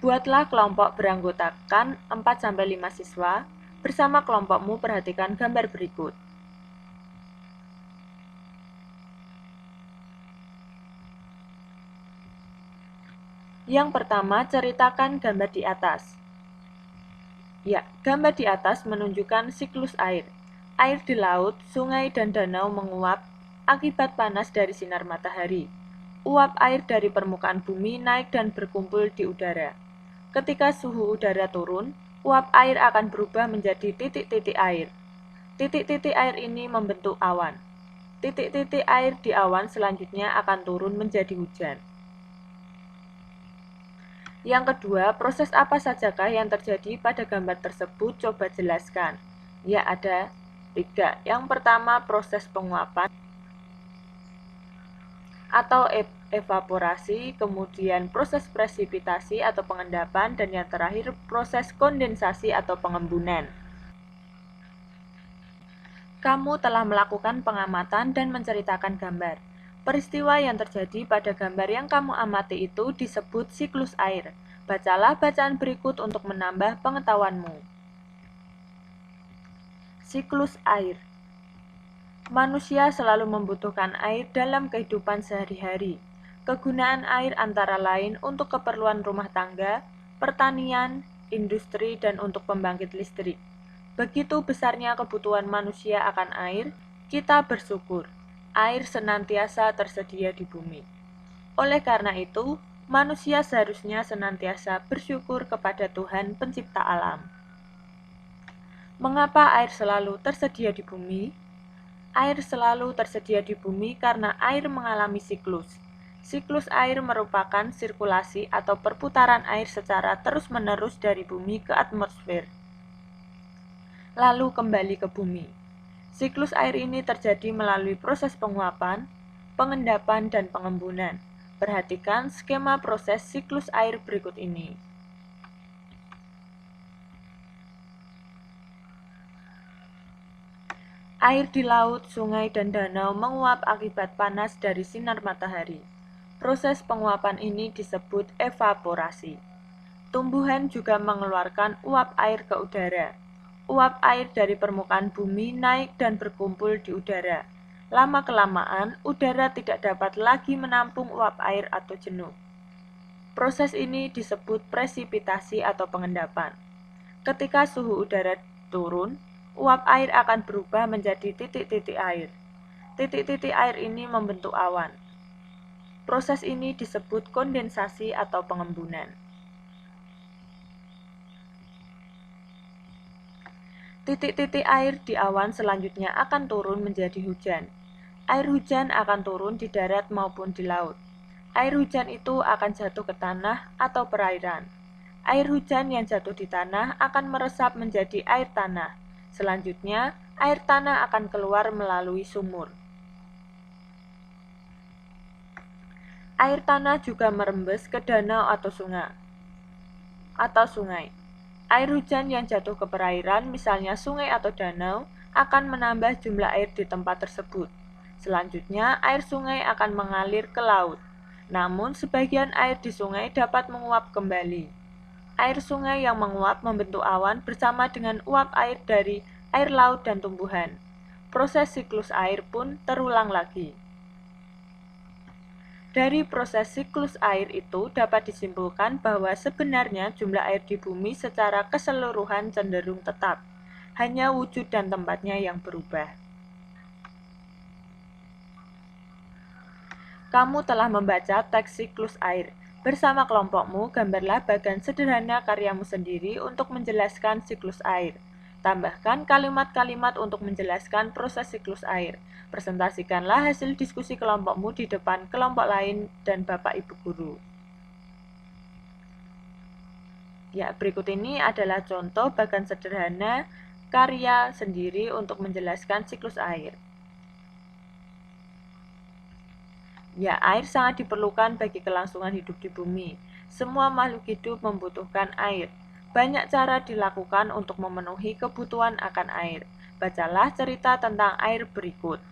Buatlah kelompok beranggotakan 4-5 siswa. Bersama kelompokmu perhatikan gambar berikut. Yang pertama, ceritakan gambar di atas. Ya, gambar di atas menunjukkan siklus air. Air di laut, sungai, dan danau menguap akibat panas dari sinar matahari. Uap air dari permukaan bumi naik dan berkumpul di udara. Ketika suhu udara turun, uap air akan berubah menjadi titik-titik air. Titik-titik air ini membentuk awan. Titik-titik air di awan selanjutnya akan turun menjadi hujan. Yang kedua, proses apa sajakah yang terjadi pada gambar tersebut? Coba jelaskan. Ya, ada 3. Yang pertama, proses penguapan atau evaporasi, kemudian proses presipitasi atau pengendapan, dan yang terakhir proses kondensasi atau pengembunan. Kamu telah melakukan pengamatan dan menceritakan gambar. Peristiwa yang terjadi pada gambar yang kamu amati itu disebut siklus air. Bacalah bacaan berikut untuk menambah pengetahuanmu. Siklus air. Manusia selalu membutuhkan air dalam kehidupan sehari-hari. Kegunaan air antara lain untuk keperluan rumah tangga, pertanian, industri, dan untuk pembangkit listrik. Begitu besarnya kebutuhan manusia akan air, kita bersyukur. Air senantiasa tersedia di bumi. Oleh karena itu, manusia seharusnya senantiasa bersyukur kepada Tuhan Pencipta alam. Mengapa air selalu tersedia di bumi? Air selalu tersedia di bumi karena air mengalami siklus. Siklus air merupakan sirkulasi atau perputaran air secara terus-menerus dari bumi ke atmosfer, lalu kembali ke bumi. Siklus air ini terjadi melalui proses penguapan, pengendapan, dan pengembunan. Perhatikan skema proses siklus air berikut ini. Air di laut, sungai, dan danau menguap akibat panas dari sinar matahari. Proses penguapan ini disebut evaporasi. Tumbuhan juga mengeluarkan uap air ke udara. Uap air dari permukaan bumi naik dan berkumpul di udara. Lama-kelamaan, udara tidak dapat lagi menampung uap air atau jenuh. Proses ini disebut presipitasi atau pengendapan. Ketika suhu udara turun, uap air akan berubah menjadi titik-titik air. Titik-titik air ini membentuk awan. Proses ini disebut kondensasi atau pengembunan. Titik-titik air di awan selanjutnya akan turun menjadi hujan. Air hujan akan turun di darat maupun di laut. Air hujan itu akan jatuh ke tanah atau perairan. Air hujan yang jatuh di tanah akan meresap menjadi air tanah. Selanjutnya, air tanah akan keluar melalui sumur. Air tanah juga merembes ke danau atau sungai. Air hujan yang jatuh ke perairan, misalnya sungai atau danau, akan menambah jumlah air di tempat tersebut. Selanjutnya, air sungai akan mengalir ke laut. Namun, sebagian air di sungai dapat menguap kembali. Air sungai yang menguap membentuk awan bersama dengan uap air dari air laut dan tumbuhan. Proses siklus air pun terulang lagi. Dari proses siklus air itu dapat disimpulkan bahwa sebenarnya jumlah air di bumi secara keseluruhan cenderung tetap, hanya wujud dan tempatnya yang berubah. Kamu telah membaca teks siklus air. Bersama kelompokmu, gambarlah bagan sederhana karyamu sendiri untuk menjelaskan siklus air. Tambahkan kalimat-kalimat untuk menjelaskan proses siklus air. Presentasikanlah hasil diskusi kelompokmu di depan kelompok lain dan Bapak Ibu guru. Ya, berikut ini adalah contoh bagan sederhana karya sendiri untuk menjelaskan siklus air. Ya, air sangat diperlukan bagi kelangsungan hidup di bumi. Semua makhluk hidup membutuhkan air. Banyak cara dilakukan untuk memenuhi kebutuhan akan air. Bacalah cerita tentang air berikut.